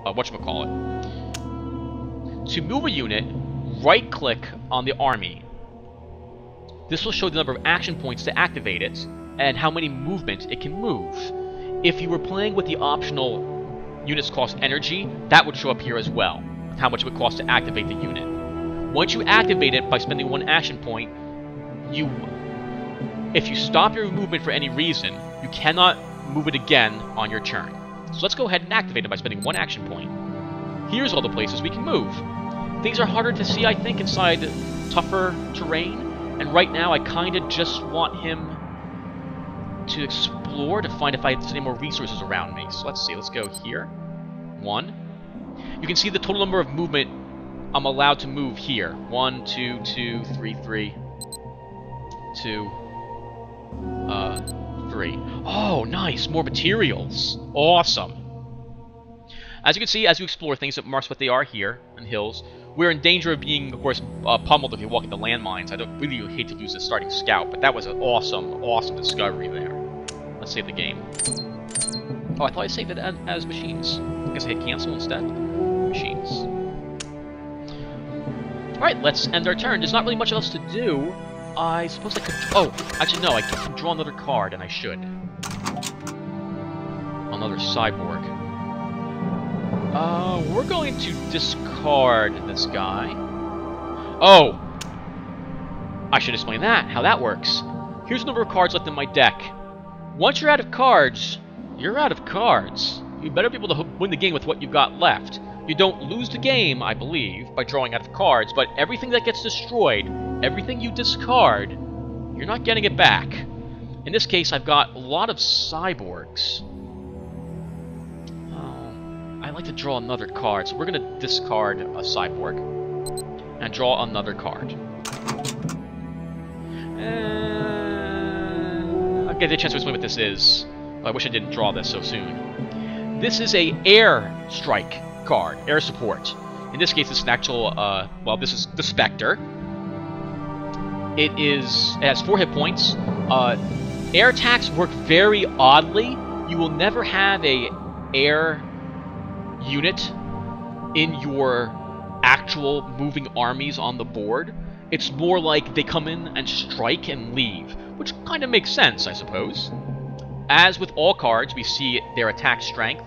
whatchamacallit. To move a unit, right-click on the army. This will show the number of action points to activate it, and how many movement it can move. If you were playing with the optional units cost energy, that would show up here as well, how much it would cost to activate the unit. Once you activate it by spending 1 action point, if you stop your movement for any reason, you cannot move it again on your turn. So let's go ahead and activate it by spending 1 action point. Here's all the places we can move. Things are harder to see, I think, inside tougher terrain, and right now I kind of just want him to explore to find if there's any more resources around me. So let's see, let's go here. 1. You can see the total number of movement I'm allowed to move here. 1, 2, 2, 3, 3, 2, 3. Oh, nice! More materials! Awesome! As you can see, as you explore things, it marks what they are here in hills. We're in danger of being, of course, pummeled if you walk into landmines. I don't really hate to use the starting scout, but that was an awesome, awesome discovery there. Let's save the game. Oh, I thought I saved it as machines. I guess I hit cancel instead. Machines. Alright, let's end our turn. There's not really much else to do. I suppose I could... Oh, actually no, I can draw another card, and I should. Another cyborg. We're going to discard this guy. Oh! I should explain that, how that works. Here's the number of cards left in my deck. Once you're out of cards, you're out of cards. You better be able to win the game with what you've got left. You don't lose the game, I believe, by drawing out of cards, but everything that gets destroyed, everything you discard, you're not getting it back. In this case, I've got a lot of cyborgs. I'd like to draw another card, so we're going to discard a cyborg and draw another card. I'll get a chance to explain what this is. I wish I didn't draw this so soon. This is a air strike card, air support. In this case, it's an actual, well, this is the Spectre. It has 4 hit points. Air attacks work very oddly. You will never have a air unit in your actual moving armies on the board. It's more like they come in and strike and leave, which kind of makes sense, I suppose. As with all cards, we see their attack strength,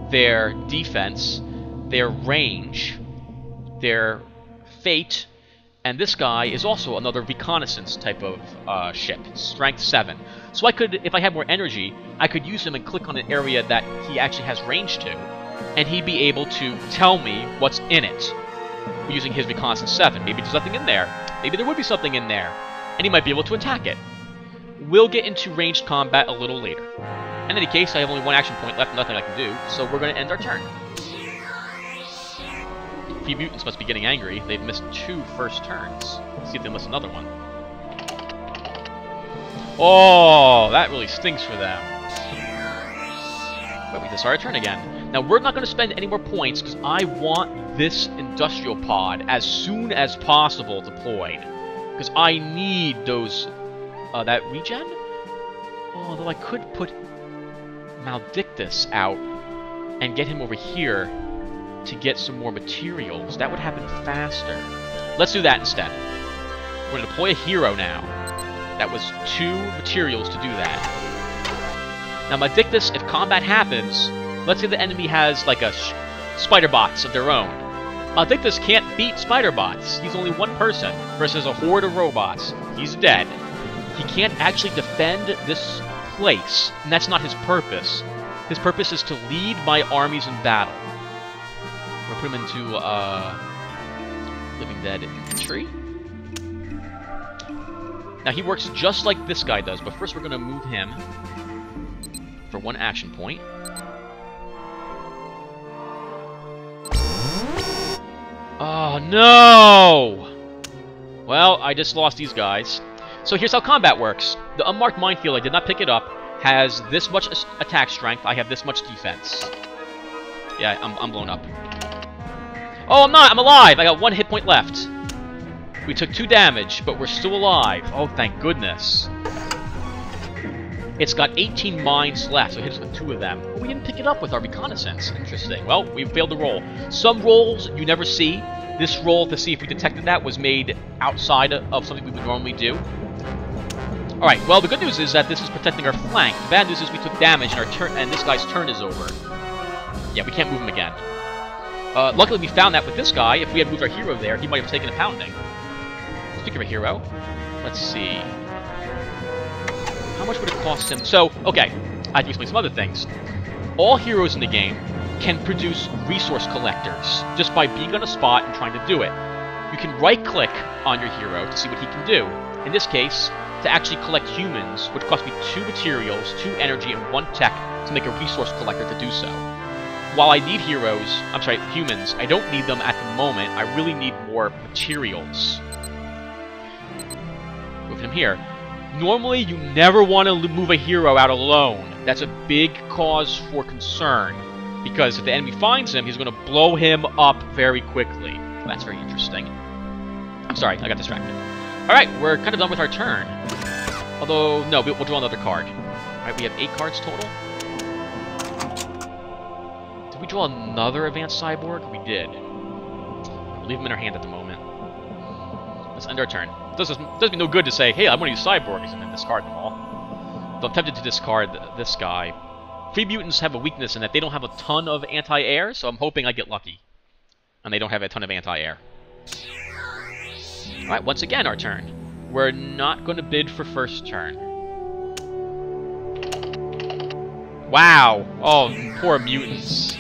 their defense, their range, their fate, and this guy is also another reconnaissance type of ship, strength 7. So I could, if I had more energy, I could use him and click on an area that he actually has range to, and he'd be able to tell me what's in it using his reconnaissance 7. Maybe there's nothing in there. Maybe there would be something in there, and he might be able to attack it. We'll get into ranged combat a little later. In any case, I have only 1 action point left, nothing I can do, so we're going to end our turn. Few mutants must be getting angry. They've missed 2 first turns. Let's see if they miss another one. Oh, that really stinks for them. But we discard our turn again. Now, we're not going to spend any more points, because I want this industrial pod as soon as possible deployed. Because I need those... that regen? Although I could put Maldictus out and get him over here to get some more materials. That would happen faster. Let's do that instead. We're going to deploy a hero now. That was 2 materials to do that. Now, Maldictus, if combat happens, let's say the enemy has like a spider bots of their own. Maldictus can't beat spider bots. He's only 1 person versus a horde of robots. He's dead. He can't actually defend this place, and that's not his purpose. His purpose is to lead my armies in battle. We'll put him into, Living Dead Infantry. Now, he works just like this guy does, but first we're going to move him for 1 action point. Oh, no! Well, I just lost these guys. So here's how combat works. The unmarked minefield, I did not pick it up, has this much attack strength. I have this much defense. Yeah, I'm blown up. Oh, I'm not! I'm alive! I got 1 hit point left. We took 2 damage, but we're still alive. Oh, thank goodness. It's got 18 mines left, so it hits with 2 of them. But we didn't pick it up with our reconnaissance. Interesting. Well, we failed the roll. Some rolls you never see. This roll, to see if we detected that, was made outside of something we would normally do. Alright, well, the good news is that this is protecting our flank. The bad news is we took damage, and our turn, and this guy's turn is over. Yeah, we can't move him again. Luckily, we found that with this guy. If we had moved our hero there, he might have taken a pounding. Speaking of a hero, let's see. How much would it cost him? So, okay, I have to explain some other things. All heroes in the game can produce resource collectors just by being on a spot and trying to do it. You can right-click on your hero to see what he can do. In this case, to actually collect humans would cost me 2 materials, 2 energy, and 1 tech to make a resource collector to do so. While I need humans, I don't need them at the moment. I really need more materials. Move him here. Normally, you never want to move a hero out alone. That's a big cause for concern, because if the enemy finds him, he's going to blow him up very quickly. Well, that's very interesting. I'm sorry, I got distracted. Alright, we're kind of done with our turn. Although, no, we'll draw another card. Alright, we have 8 cards total. Did we draw another advanced cyborg? We did. We'll leave him in our hand at the moment. Let's end our turn. It does me no good to say, hey, I want to use cyborgs and then discard them all. Though I'm tempted to discard this guy. Free mutants have a weakness in that they don't have a ton of anti-air, so I'm hoping I get lucky. And they don't have a ton of anti-air. Alright, once again, our turn. We're not going to bid for first turn. Wow! Oh, poor mutants.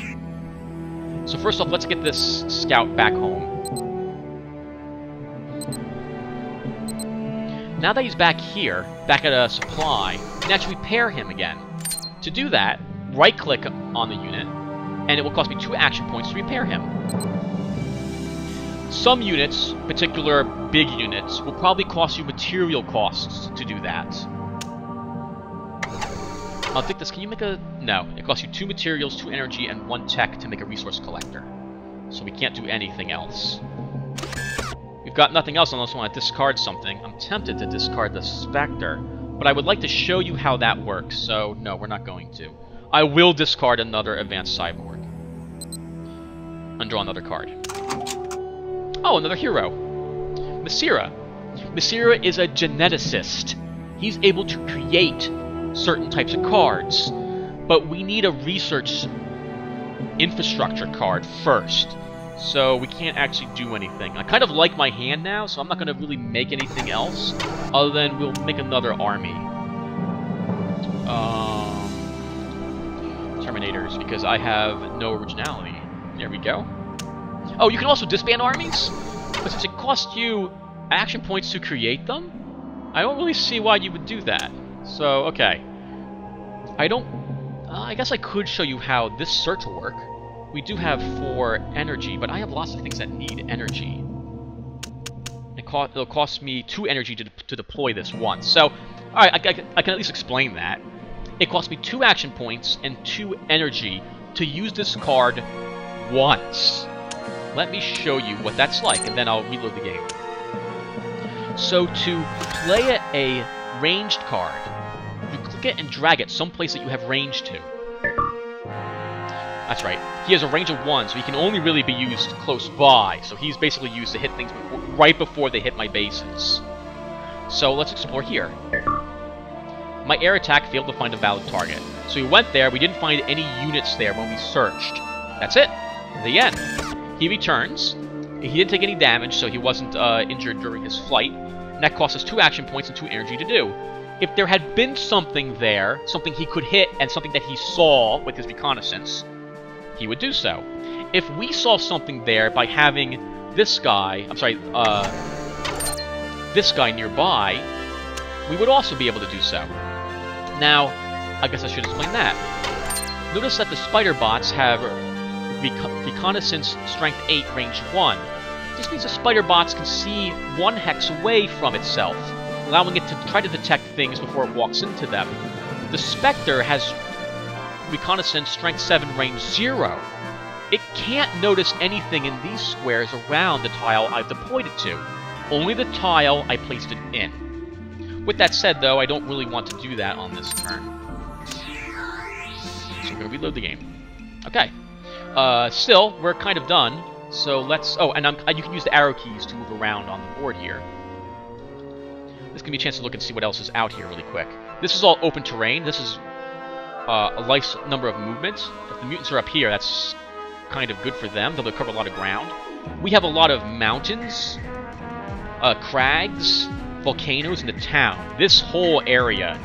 So first off, let's get this scout back home. Now that he's back here, back at a supply, we can actually repair him again. To do that, right-click on the unit, and it will cost me 2 action points to repair him. Some units, particular big units, will probably cost you material costs to do that. I'll think this, can you make a... No, it costs you 2 materials, 2 energy, and 1 tech to make a resource collector. So we can't do anything else. We've got nothing else unless we want to discard something. I'm tempted to discard the Spectre, but I would like to show you how that works, so no, we're not going to. I will discard another advanced cyborg. And draw another card. Oh, another hero. Masira. Masira is a geneticist. He's able to create certain types of cards, but we need a research infrastructure card first. So we can't actually do anything. I kind of like my hand now, so I'm not going to really make anything else, other than we'll make another army. Terminators, because I have no originality. There we go. Oh, you can also disband armies? But since it costs you action points to create them, I don't really see why you would do that. So, okay. I guess I could show you how this search will work. We do have 4 energy, but I have lots of things that need energy. It'll cost me 2 energy to deploy this once. So, alright, I can at least explain that. It costs me 2 action points and 2 energy to use this card once. Let me show you what that's like, and then I'll reload the game. So to play a ranged card, you click it and drag it someplace that you have range to. That's right. He has a range of 1, so he can only really be used close by. So he's basically used to hit things right before they hit my bases. So let's explore here. My air attack failed to find a valid target. So we went there, we didn't find any units there when we searched. That's it. The end. He returns. He didn't take any damage, so he wasn't injured during his flight. And that cost us 2 action points and 2 energy to do. If there had been something there, something he could hit, and something that he saw with his reconnaissance, he would do so. If we saw something there by having this guy, this guy nearby, we would also be able to do so. Now, I guess I should explain that. Notice that the spider bots have reconnaissance strength 8, range 1. This means the spider bots can see 1 hex away from itself, allowing it to try to detect things before it walks into them. The Spectre has reconnaissance strength 7, range 0. It can't notice anything in these squares around the tile I've deployed it to. Only the tile I placed it in. With that said, though, I don't really want to do that on this turn. So we're going to reload the game. Okay. Still, we're kind of done. So let's... Oh, and you can use the arrow keys to move around on the board here. This can be a chance to look and see what else is out here really quick. This is all open terrain. This is a nice number of movements. If the mutants are up here, that's kind of good for them. They'll cover a lot of ground. We have a lot of mountains, crags, volcanoes in the town. This whole area